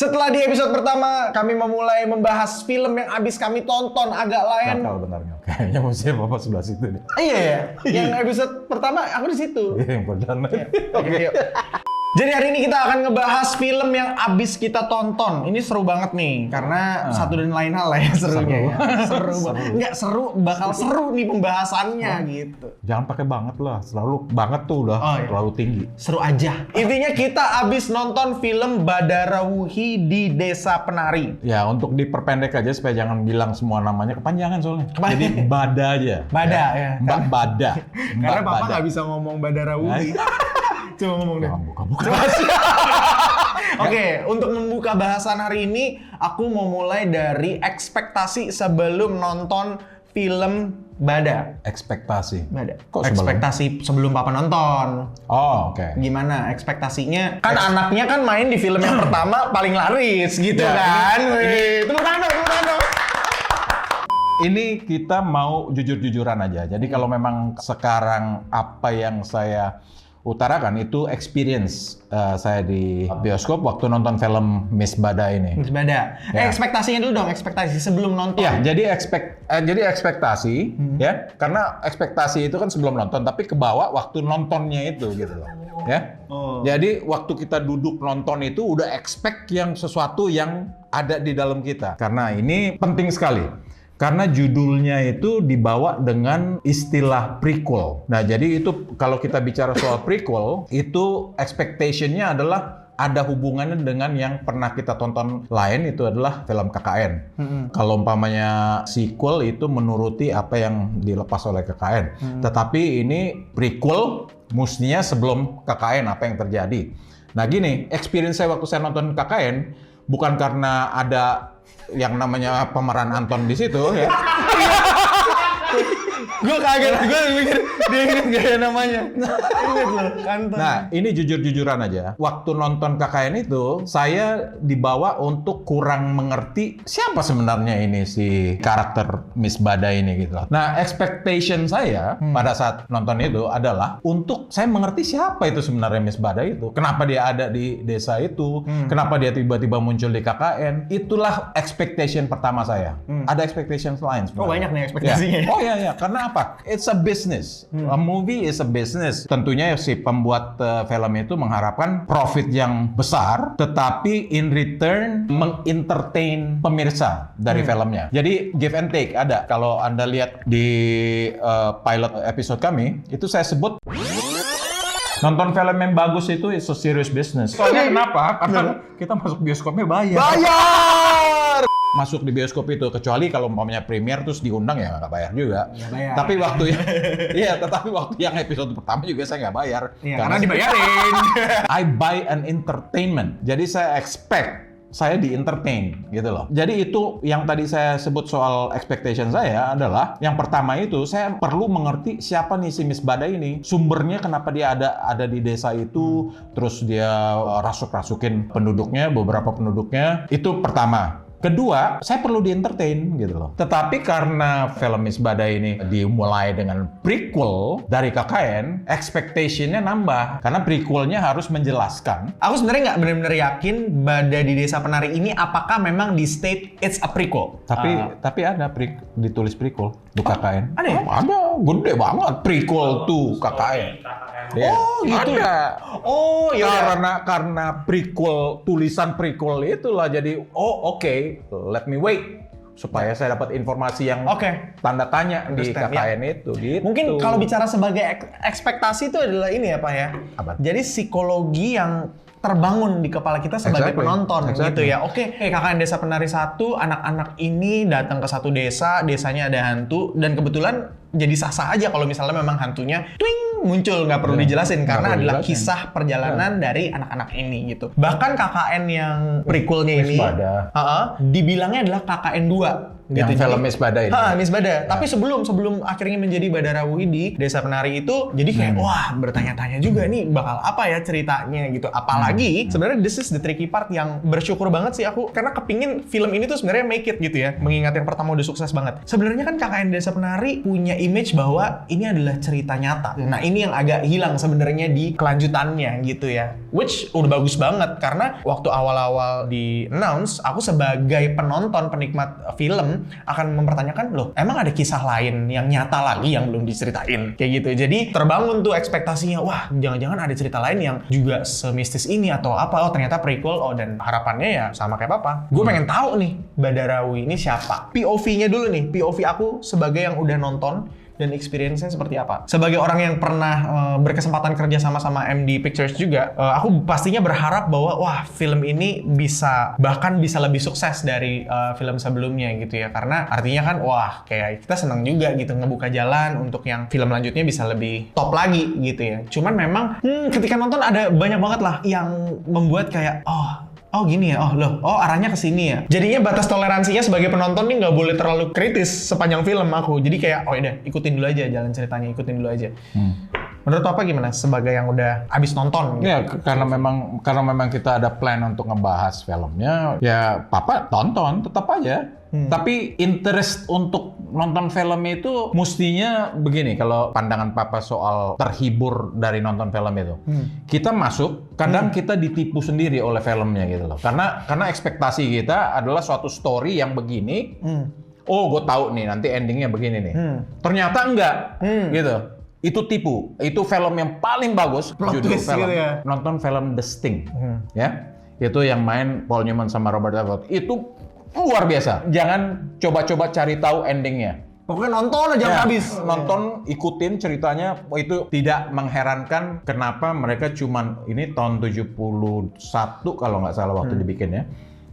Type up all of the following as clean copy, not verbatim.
Setelah di episode pertama, kami memulai membahas film yang abis kami tonton agak lain. Nakal benarnya. Kayaknya mesti Bapak sebelah situ nih. Iya ya. Yang episode pertama aku di situ. Iya, yang perdana. Oke, yuk. Jadi hari ini kita akan ngebahas film yang abis kita tonton. Ini seru banget nih, karena satu dan lain hal lah ya serunya. Seru banget. Nggak seru, bakal seru nih pembahasannya gitu. Jangan pakai banget lah, selalu banget tuh udah terlalu tinggi. Seru aja. Intinya kita abis nonton film Badarawuhi di Desa Penari. Ya, untuk diperpendek aja supaya jangan bilang semua namanya kepanjangan soalnya. Jadi Bada aja. Bada ya. Mbak Bada. Karena Papa nggak bisa ngomong Badarawuhi. Coba ngomong deh. Buka-buka. Oke, untuk membuka bahasan hari ini, aku mau mulai dari ekspektasi sebelum nonton film Bada. Ekspektasi. Bada. Kok sebelum? Ekspektasi sebelum Papa nonton. Oh, oke. Gimana ekspektasinya? Kan anaknya kan main di film yang pertama paling laris gitu Ya, kan. Tepuk tangan dong. Ini kita mau jujur-jujuran aja. Jadi kalau memang sekarang apa yang saya utarakan itu experience saya di bioskop waktu nonton film Miss Bada ini. Miss Bada. Ya. Ekspektasinya dulu dong, ekspektasi sebelum nonton. Ya, jadi ekspektasi ya, karena ekspektasi itu kan sebelum nonton, tapi kebawa waktu nontonnya itu gitu loh. Ya. Jadi waktu kita duduk nonton itu udah expect yang sesuatu yang ada di dalam kita. Karena ini penting sekali. Karena judulnya itu dibawa dengan istilah prequel. Nah, jadi itu kalau kita bicara soal prequel, itu expectation-nya adalah ada hubungannya dengan yang pernah kita tonton lain, itu adalah film KKN. Kalau umpamanya sequel itu menuruti apa yang dilepas oleh KKN. Tetapi ini prequel, mestinya sebelum KKN apa yang terjadi. Nah gini, experience saya waktu saya nonton KKN, bukan karena ada yang namanya pemeran Anton di situ ya. Gue kaget, gue mikir dia inget gak ya namanya. Ingat loh, Anton. Nah, ini jujur-jujuran aja. Waktu nonton KKN itu, saya dibawa untuk kurang mengerti siapa sebenarnya ini si karakter Miss Bada ini gitu. Nah, expectation saya pada saat nonton itu adalah untuk saya mengerti siapa itu sebenarnya Miss Bada itu. Kenapa dia ada di desa itu, kenapa dia tiba-tiba muncul di KKN. Itulah expectation pertama saya. Ada expectation lain sebenarnya. Oh, banyak nih ekspektasinya. Ya. Oh iya, karena apa? It's a business. A movie is a business. Tentunya si pembuat film itu mengharapkan profit yang besar, tetapi in return mengentertain pemirsa dari filmnya. Jadi give and take ada. Kalau Anda lihat di pilot episode kami, itu saya sebut nonton film yang bagus itu is a serious business. Soalnya kenapa? Karena kita masuk bioskopnya bayar. Masuk di bioskop itu, kecuali kalau umpamanya premier terus diundang ya nggak bayar juga. Bayar. Tapi waktu tetapi waktu yang episode pertama juga saya nggak bayar. Iya, karena dibayarin. I buy an entertainment. Jadi saya expect saya di-entertain gitu loh. Jadi itu yang tadi saya sebut soal expectation saya adalah yang pertama itu saya perlu mengerti siapa nih si Miss Bada ini. Sumbernya kenapa dia ada di desa itu, terus dia rasuk-rasukin penduduknya, beberapa penduduknya. Itu pertama. Kedua, saya perlu di-entertain gitu loh. Tetapi karena film Miss Bada ini dimulai dengan prequel dari KKN, expectation-nya nambah. Karena prequel-nya harus menjelaskan. Aku sebenarnya nggak benar-benar yakin Bada di Desa Penari ini apakah memang di state it's a prequel. Tapi ada ditulis prequel di KKN. Ada ya? Ada, gede banget prequel tuh KKN. Ya. Oh gitu ada. Oh ya. Karena prequel, tulisan prequel itulah jadi oke, let me wait supaya saya dapat informasi yang tanda tanya di KKN itu gitu. Mungkin kalau bicara sebagai ekspektasi itu adalah ini ya Pak ya. Apa? Jadi psikologi yang terbangun di kepala kita sebagai penonton gitu ya. Oke, KKN Desa Penari 1, anak-anak ini datang ke satu desa, desanya ada hantu, dan kebetulan jadi sah-sah aja kalau misalnya memang hantunya muncul, nggak perlu dijelasin karena adalah kisah perjalanan dari anak-anak ini gitu. Bahkan KKN yang prequelnya ini dibilangnya adalah KKN 2 Yang film Miss Bada ini. Miss Bada. Tapi sebelum akhirnya menjadi Badara Widi, Desa Penari itu, jadi kayak wah bertanya-tanya juga nih bakal apa ya ceritanya gitu. Apalagi sebenarnya this is the tricky part yang bersyukur banget sih aku karena kepingin film ini tuh sebenarnya make it gitu ya. Mengingat yang pertama udah sukses banget. Sebenarnya kan KKN Desa Penari punya image bahwa ini adalah cerita nyata. Nah ini yang agak hilang sebenarnya di kelanjutannya gitu ya. Which udah bagus banget karena waktu awal-awal di announce, aku sebagai penonton penikmat film akan mempertanyakan loh emang ada kisah lain yang nyata lagi yang belum diceritain kayak gitu. Jadi terbangun tuh ekspektasinya, wah jangan-jangan ada cerita lain yang juga semistis ini atau apa. Oh ternyata prequel. Oh dan harapannya ya sama kayak papa. Gue pengen tahu nih Badarawi ini siapa. POV-nya dulu nih. POV aku sebagai yang udah nonton dan experience-nya seperti apa. Sebagai orang yang pernah berkesempatan kerja sama MD Pictures juga, aku pastinya berharap bahwa wah film ini bahkan bisa lebih sukses dari film sebelumnya gitu ya. Karena artinya kan wah kayak kita seneng juga gitu ngebuka jalan untuk yang film lanjutnya bisa lebih top lagi gitu ya. Cuman memang ketika nonton ada banyak banget lah yang membuat kayak oh gini ya, arahnya ke sini ya. Jadinya batas toleransinya sebagai penonton nih nggak boleh terlalu kritis sepanjang film aku. Jadi kayak, udah ikutin dulu aja jalan ceritanya, ikutin dulu aja. Menurut Papa gimana sebagai yang udah abis nonton? Gitu? Ya karena memang kita ada plan untuk ngebahas filmnya, ya Papa tonton tetap aja. Tapi interest untuk nonton film itu mestinya begini, kalau pandangan Papa soal terhibur dari nonton film itu. Kita masuk, kadang kita ditipu sendiri oleh filmnya gitu loh. Karena ekspektasi kita adalah suatu story yang begini. Oh, gue tahu nih nanti endingnya begini nih. Ternyata enggak, gitu. Itu tipu. Itu film yang paling bagus. Plot judul twist film. Gitu ya. Nonton film The Sting, ya. Itu yang main Paul Newman sama Robert Redford. Itu luar biasa. Jangan coba-coba cari tahu endingnya. Pokoknya nonton aja habis. Nonton, ikutin ceritanya. Itu tidak mengherankan kenapa mereka cuman ini tahun 71 kalau nggak salah waktu dibikinnya.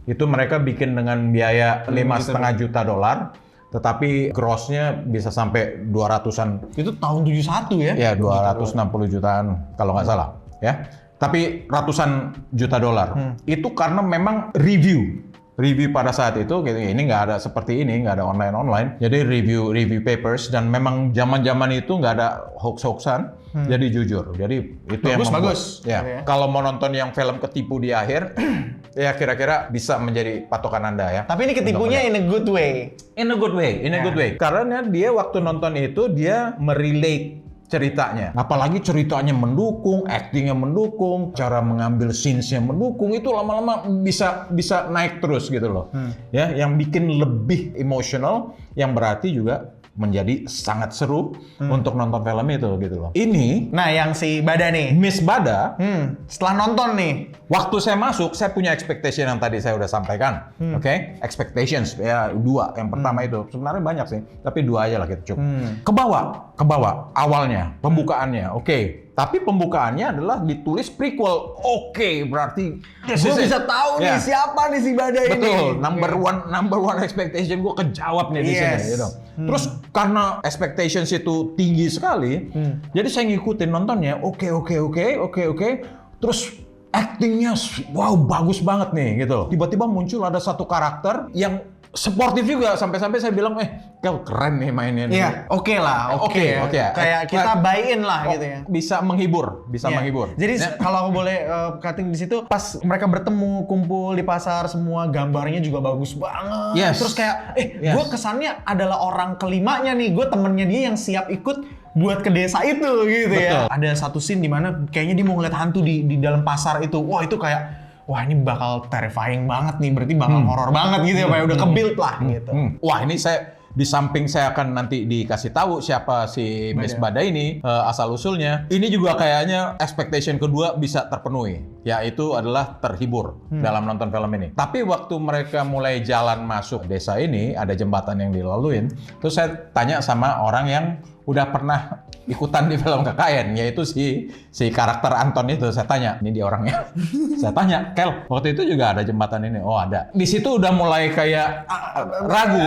Itu mereka bikin dengan biaya $5,5 juta. Tetapi grossnya bisa sampai 200-an. Itu tahun 71 ya? Ya, 260 jutaan kalau nggak salah. Ya. Tapi ratusan juta dolar. Itu karena memang review pada saat itu gitu. Ini nggak ada seperti ini, nggak ada online. Jadi review papers dan memang zaman itu nggak ada hoax-hoaxan. Jadi jujur. Jadi itu bagus. Ya. Kalau mau nonton yang film ketipu di akhir, ya kira-kira bisa menjadi patokan Anda ya. Tapi ini ketipunya in a good way. In a good way. Karena dia waktu nonton itu dia merelate ceritanya. Apalagi ceritanya mendukung, actingnya mendukung, cara mengambil scenes-nya mendukung, itu lama-lama bisa naik terus gitu loh. Ya, yang bikin lebih emosional, yang berarti juga menjadi sangat seru untuk nonton film itu gitu loh. Ini, nah yang si Bada nih, Miss Bada, setelah nonton nih, waktu saya masuk, saya punya expectation yang tadi saya udah sampaikan, oke? Expectations ya 2. Yang pertama itu sebenarnya banyak sih, tapi 2 aja lah kita cukup. Kebawa awalnya, pembukaannya, oke. Tapi pembukaannya adalah ditulis prequel. Oke, berarti gue bisa tahu nih siapa nih si Bada ini. Betul, number one expectation gue kejawab nih di sini. Gitu. Terus karena expectations itu tinggi sekali, jadi saya ngikutin nontonnya. Oke. Terus actingnya, wow bagus banget nih gitu. Tiba-tiba muncul ada satu karakter yang sportif juga, sampai-sampai saya bilang, keren nih mainnya. Iya, oke lah. Kayak kita buy in lah gitu ya. Bisa menghibur. Jadi kalau aku boleh cutting di situ, pas mereka bertemu, kumpul di pasar, semua gambarnya juga bagus banget. Terus kayak, gue kesannya adalah orang kelimanya nih, gue temennya dia yang siap ikut buat ke desa itu gitu. Betul. Ya. Ada satu scene di mana kayaknya dia mau ngeliat hantu di dalam pasar itu. Wah itu kayak, wah ini bakal terrifying banget nih, berarti bakal horor banget gitu ya, kayak udah ke-build lah gitu. Wah ini di samping saya akan nanti dikasih tahu siapa si Miss Bada ini, asal-usulnya. Ini juga kayaknya expectation kedua bisa terpenuhi, yaitu adalah terhibur dalam nonton film ini. Tapi waktu mereka mulai jalan masuk desa ini, ada jembatan yang dilaluin, terus saya tanya sama orang yang udah pernah ikutan di film KKN, yaitu si karakter Anton itu. Saya tanya, ini dia orangnya. Saya tanya, Kel, waktu itu juga ada jembatan ini? Oh ada. Di situ udah mulai kayak ragu.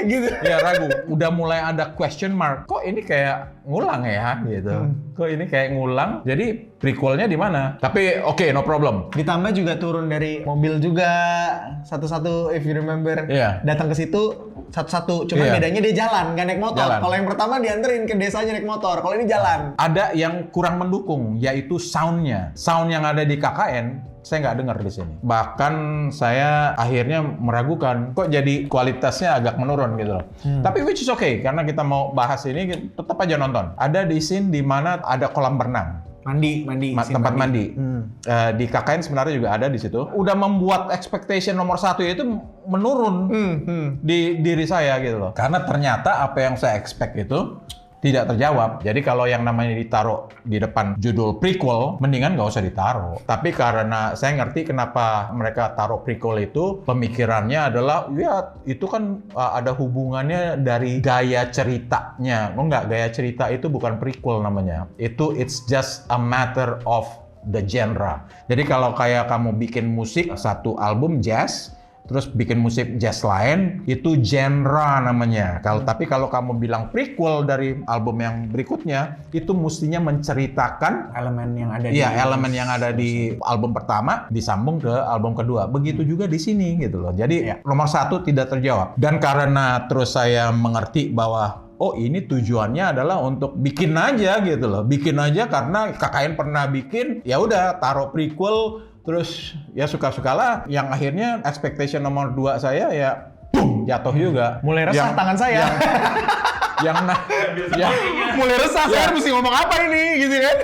Gitu. Ya ragu. Udah mulai ada question mark. Kok ini kayak ngulang ya? Gitu. Kok ini kayak ngulang? Jadi prequelnya di mana. Tapi oke, no problem. Ditambah juga turun dari mobil juga satu-satu, if you remember. Iya. Datang ke situ satu-satu. Cuma bedanya dia jalan, nggak naik motor. Kalau yang pertama dianterin ke desanya naik motor. Kalau ini jalan. Ada yang kurang mendukung, yaitu soundnya. Sound yang ada di KKN saya nggak dengar di sini. Bahkan saya akhirnya meragukan, kok jadi kualitasnya agak menurun gitu loh. Tapi which is okay, karena kita mau bahas ini, tetap aja nonton. Ada di scene di mana ada kolam renang. Tempat mandi. Di KKN sebenarnya juga ada di situ. Udah membuat expectation nomor 1 itu menurun di diri saya gitu loh. Karena ternyata apa yang saya expect itu tidak terjawab. Jadi kalau yang namanya ditaruh di depan judul prequel, mendingan nggak usah ditaruh. Tapi karena saya ngerti kenapa mereka taruh prequel itu, pemikirannya adalah, ya itu kan ada hubungannya dari gaya ceritanya. Enggak, gaya cerita itu bukan prequel namanya. It's just a matter of the genre. Jadi kalau kayak kamu bikin musik, satu album jazz, terus bikin musik jazz lain, itu genre namanya. Tapi kalau kamu bilang prequel dari album yang berikutnya, itu mestinya menceritakan elemen yang ada elemen yang ada di album pertama disambung ke album kedua. Begitu juga di sini gitu loh. Jadi nomor 1 tidak terjawab. Dan karena terus saya mengerti bahwa oh ini tujuannya adalah untuk bikin aja gitu loh. Bikin aja karena KKN pernah bikin, ya udah taruh prequel. Terus ya suka-sukalah, yang akhirnya expectation nomor 2 saya ya boom, jatuh juga. Mulai resah tangan saya. Mulai resah, saya mesti ngomong apa ini gitu kan.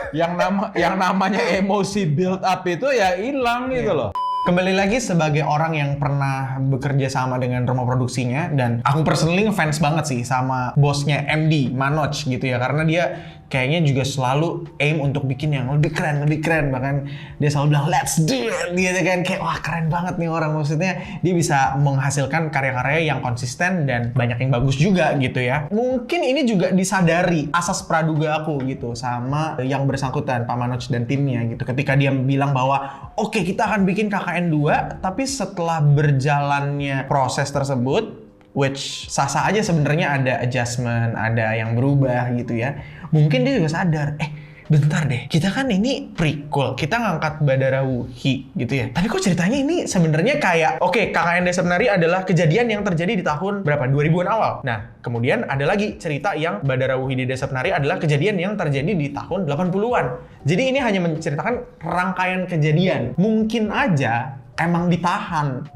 Yang namanya emosi build up itu ya hilang gitu loh. Kembali lagi sebagai orang yang pernah bekerja sama dengan rumah produksinya, dan aku personally ngefans banget sih sama bosnya MD, Manoj gitu ya, karena dia kayaknya juga selalu aim untuk bikin yang lebih keren, bahkan dia selalu bilang let's do it gitu kan, kayak wah keren banget nih orang, maksudnya dia bisa menghasilkan karya-karya yang konsisten dan banyak yang bagus juga gitu ya. Mungkin ini juga disadari asas praduga aku gitu sama yang bersangkutan, Pak Manoj dan timnya gitu, ketika dia bilang bahwa oke, kita akan bikin KKN 2, tapi setelah berjalannya proses tersebut, which sah-sah aja sebenarnya, ada adjustment, ada yang berubah gitu ya. Mungkin dia juga sadar, bentar deh, kita kan ini prequel, kita ngangkat Badara Wuhi gitu ya. Tapi kok ceritanya ini sebenarnya kayak, oke, KKN Desa Penari adalah kejadian yang terjadi di tahun berapa? 2000-an awal. Nah, kemudian ada lagi cerita yang Badara Wuhi di Desa Penari adalah kejadian yang terjadi di tahun 80-an. Jadi ini hanya menceritakan rangkaian kejadian. Mungkin aja emang ditahan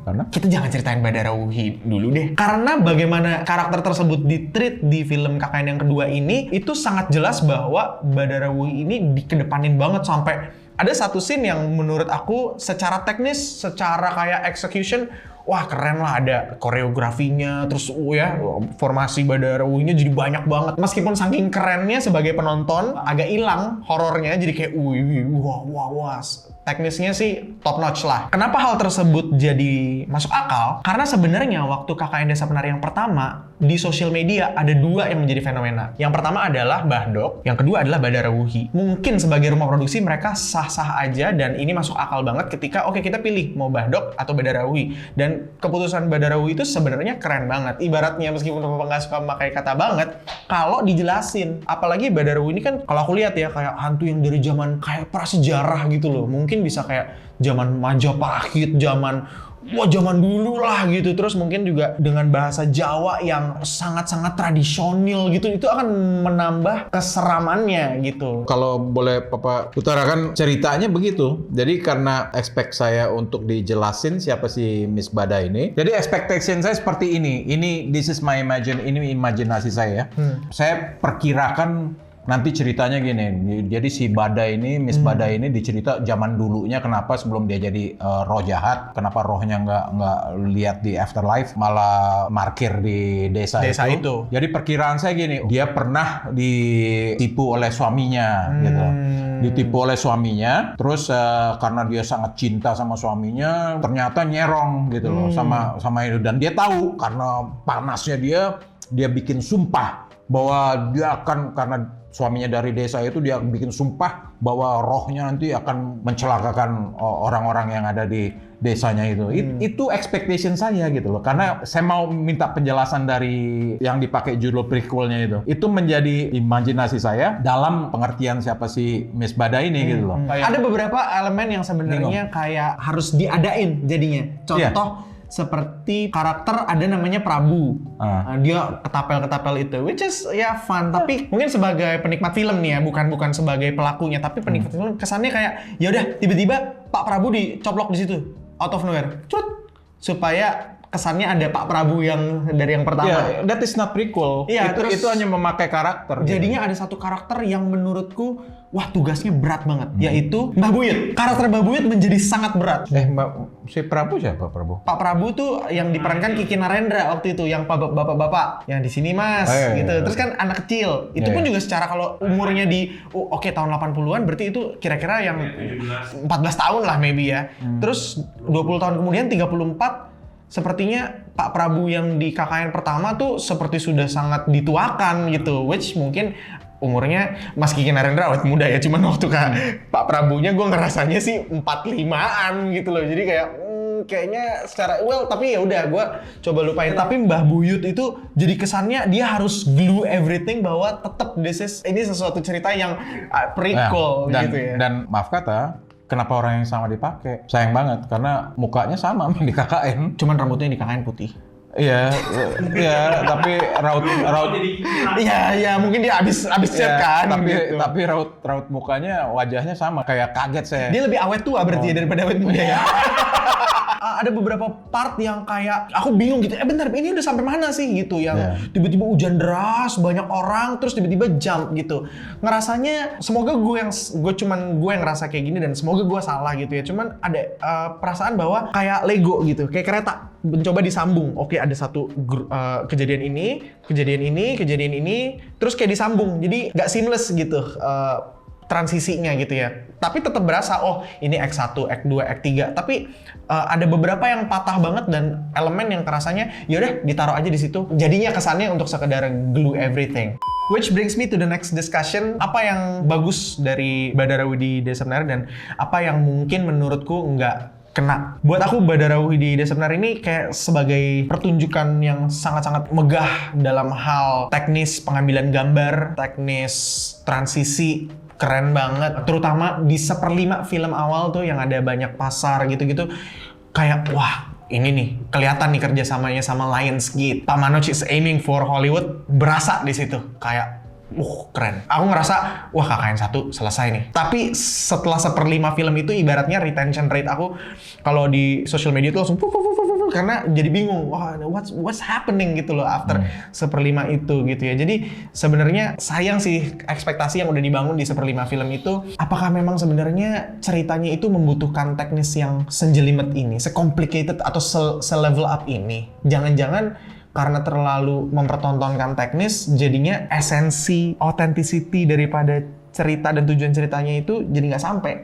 karena kita jangan ceritain Badara Wuhi dulu deh, karena bagaimana karakter tersebut ditreat di film KKN yang kedua ini, itu sangat jelas bahwa Badara Wuhi ini dikedepanin banget, sampai ada satu scene yang menurut aku secara teknis, secara kayak execution, wah keren lah, ada koreografinya, terus formasi Badara Wuhi-nya jadi banyak banget. Meskipun saking kerennya sebagai penonton, agak hilang horornya, jadi kayak wah, teknisnya sih top notch lah. Kenapa hal tersebut jadi masuk akal? Karena sebenarnya waktu KKN Desa Penari yang pertama, di sosial media ada 2 yang menjadi fenomena. Yang pertama adalah Bahdok, yang kedua adalah Badara Wuhi. Mungkin sebagai rumah produksi mereka sah-sah aja, dan ini masuk akal banget ketika oke, kita pilih mau Bahdok atau Badara Wuhi. Dan keputusan Badara Wuhi itu sebenarnya keren banget. Ibaratnya meskipun Bapak nggak suka memakai kata banget, kalau dijelasin. Apalagi Badara Wuhi ini kan kalau aku lihat ya kayak hantu yang dari zaman kayak prasejarah gitu loh. Mungkin bisa kayak zaman Majapahit, zaman dulu lah gitu. Terus mungkin juga dengan bahasa Jawa yang sangat-sangat tradisional gitu, itu akan menambah keseramannya gitu. Kalau boleh Papa utarakan ceritanya begitu. Jadi karena expect saya untuk dijelasin siapa si Miss Bada ini, jadi expectation saya seperti ini. This is my imajinasi saya. Saya perkirakan nanti ceritanya gini, jadi si Bada ini, Miss Bada ini dicerita zaman dulunya, kenapa sebelum dia jadi roh jahat, kenapa rohnya nggak lihat di afterlife, malah markir di desa itu. Jadi perkiraan saya gini, dia pernah ditipu oleh suaminya, gitu. Ditipu oleh suaminya, terus karena dia sangat cinta sama suaminya, ternyata nyerong gitu loh sama itu, dan dia tahu karena panasnya dia bikin sumpah bahwa dia akan, karena suaminya dari desa itu dia bikin sumpah bahwa rohnya nanti akan mencelakakan orang-orang yang ada di desanya itu. Itu expectation saya gitu loh. Karena saya mau minta penjelasan dari yang dipakai judul prequelnya itu. Itu menjadi imajinasi saya dalam pengertian siapa si Miss Bada ini gitu loh. Ada beberapa elemen yang sebenarnya kayak harus diadain jadinya. Contoh seperti karakter ada namanya Prabu. Dia ketapel-ketapel itu, which is ya fun. Tapi mungkin sebagai penikmat film nih ya, bukan sebagai pelakunya, tapi penikmat film kesannya kayak ya udah tiba-tiba Pak Prabu dicoplok di situ out of nowhere, supaya kesannya ada Pak Prabu yang dari yang pertama. That is not prequel. Itu hanya memakai karakter. Jadinya ada satu karakter yang menurutku wah tugasnya berat banget, yaitu Mbah Buyut. Karakter Mbah Buyut menjadi sangat berat. Si Prabu siapa Prabu? Pak Prabu tuh yang diperankan Kiki Narendra waktu itu, yang bapak-bapak yang di sini mas, gitu. Terus kan anak kecil, itu pun juga secara kalau umurnya di tahun 80-an, berarti itu kira-kira yang 14 tahun lah maybe ya. Terus 20 tahun kemudian 34. Sepertinya Pak Prabu yang di KKN pertama tuh seperti sudah sangat dituakan gitu, which mungkin umurnya Mas Kiki Narendra awet muda ya, cuman waktu Pak Prabunya gue ngerasanya sih 45-an gitu loh, jadi kayak kayaknya secara tapi ya udah gue coba lupain. Tapi Mbah Buyut itu jadi kesannya dia harus glue everything bahwa tetap ini sesuatu cerita yang prequel gitu ya. Dan maaf kata, kenapa orang yang sama dipakai? Sayang banget, karena mukanya sama di KKN. Cuman rambutnya di KKN putih. Iya, tapi raut. Iya, mungkin dia abis chat kan. Tapi raut mukanya, wajahnya sama, kayak kaget saya. Dia lebih awet tua berarti daripada awet muda ya. Ada beberapa part yang kayak aku bingung gitu. Bentar, ini udah sampai mana sih gitu, yang tiba-tiba hujan deras, banyak orang, terus tiba-tiba jump gitu. Ngerasanya semoga gue yang ngerasa kayak gini dan semoga gue salah gitu ya. Cuman ada perasaan bahwa kayak Lego gitu, kayak kereta mencoba disambung. Oke, ada satu kejadian ini, terus kayak disambung. Jadi nggak seamless gitu. Transisinya gitu ya. Tapi tetap berasa, ini Act 1, Act 2, Act 3. Tapi ada beberapa yang patah banget dan elemen yang kerasanya yaudah ditaruh aja di situ. Jadinya kesannya untuk sekedar glue everything. Which brings me to the next discussion. Apa yang bagus dari Badarawidi Desa Penari dan apa yang mungkin menurutku nggak kena. Buat aku Badarawidi Desa Penari ini kayak sebagai pertunjukan yang sangat-sangat megah dalam hal teknis pengambilan gambar, teknis transisi, keren banget. Terutama di 1/5 film awal tuh yang ada banyak pasar gitu-gitu. Kayak wah, ini nih kelihatan nih kerjasamanya sama Lionsgate. Pak Manoj is aiming for Hollywood, berasa di situ. Kayak keren. Aku ngerasa wah KKN 1 selesai nih. Tapi setelah 1/5 film itu ibaratnya retention rate aku kalau di social media itu langsung karena jadi bingung, wah what's happening gitu loh after 1/5 itu gitu ya. Jadi sebenarnya sayang sih ekspektasi yang udah dibangun di 1/5 film itu. Apakah memang sebenarnya ceritanya itu membutuhkan teknis yang senjelimet ini, se-complicated atau se-level up ini? Jangan-jangan karena terlalu mempertontonkan teknis, jadinya esensi, authenticity daripada cerita dan tujuan ceritanya itu jadi nggak sampai.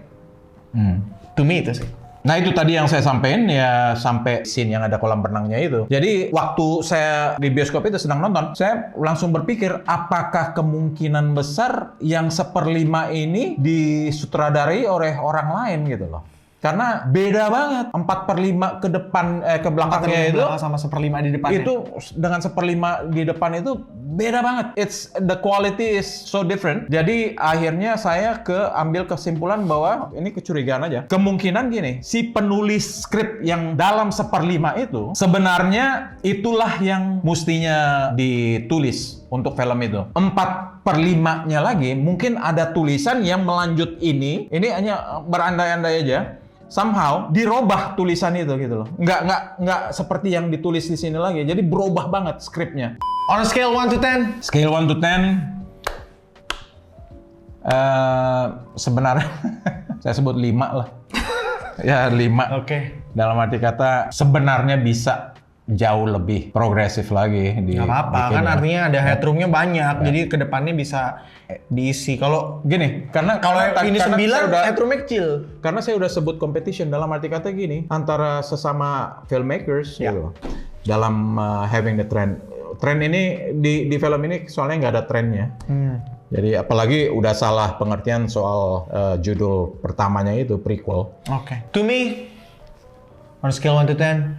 To me itu sih. Nah itu tadi yang saya sampein ya, sampai scene yang ada kolam renangnya itu. Jadi waktu saya di bioskop itu sedang nonton, saya langsung berpikir apakah kemungkinan besar yang 1/5 ini disutradarai oleh orang lain gitu loh. Karena beda banget 4/5 ke depan ke belakangnya itu sama 1/5 di depannya. Itu dengan 1/5 di depan itu beda banget. The quality is so different. Jadi akhirnya saya ambil kesimpulan bahwa ini kecurigaan aja. Kemungkinan gini, si penulis skrip yang dalam 1/5 itu sebenarnya itulah yang mestinya ditulis untuk film itu. 4/5-nya lagi mungkin ada tulisan yang melanjut ini hanya berandai-andai aja. Somehow dirobah tulisan itu gitu loh. Nggak seperti yang ditulis di sini lagi. Jadi berubah banget skripnya. On a scale 1 to 10? Scale 1 to 10. Sebenarnya saya sebut 5 lah. Ya 5. Oke. Dalam arti kata sebenarnya bisa jauh lebih progresif lagi di nggak apa-apa kan artinya ada headroomnya banyak jadi kedepannya bisa diisi. Kalau gini, karena ini 9 headroomnya kecil. Karena saya udah sebut competition dalam arti kata gini antara sesama filmmakers gitu dalam having the trend ini di film ini soalnya nggak ada trennya. Jadi apalagi udah salah pengertian soal judul pertamanya itu prequel. Oke. To me, on a scale 1 to 10,